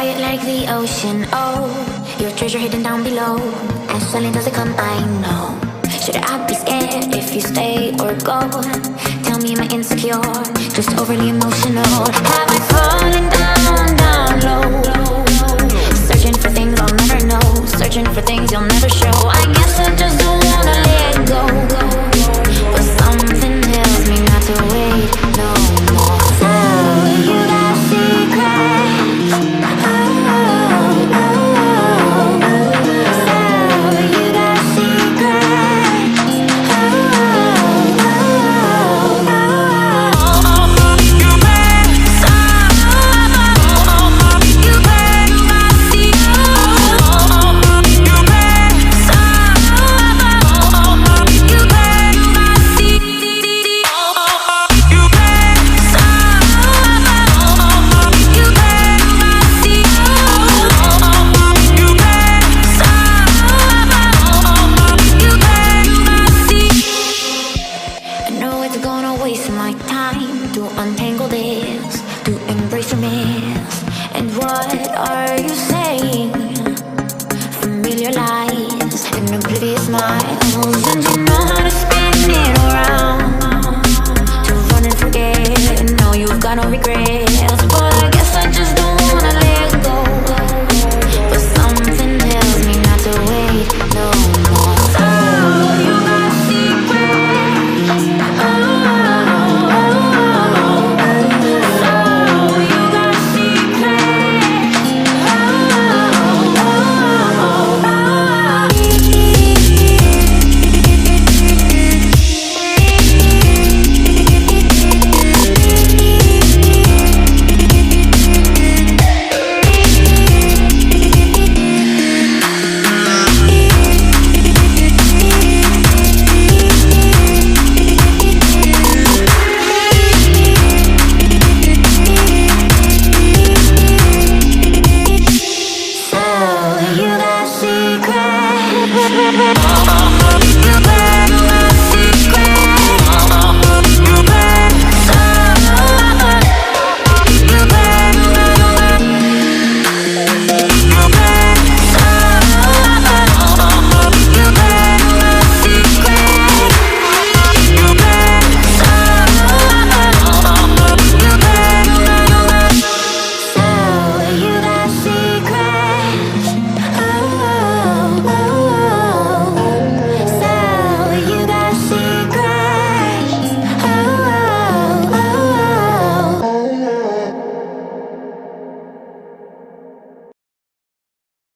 quiet like the ocean. Oh, your treasure hidden down below. As silent as it come, I know. Should I be scared if you stay or go? Tell me, am I insecure? Just overly emotional. Have I fallen down low? Searching for things I'll never know. Searching for things you'll never show. I guess I just don't wanna let go. But something tells me not to wait no more. So you got secrets. Oh, oh, oh. So you got secrets. Oh, oh, oh. You bet. You bet. You I know it's gonna waste my time to untangle this, to embrace your mess. And what are you saying? Familiar lies and oblivious smiles, and you know how to spin it around, to run and forget. And now you've got no regrets, but I guess I just don't wanna let go. But something tells me not to wait no more. So you got secrets. Oh, oh, oh. So you got secrets. Oh, oh, So you got secrets.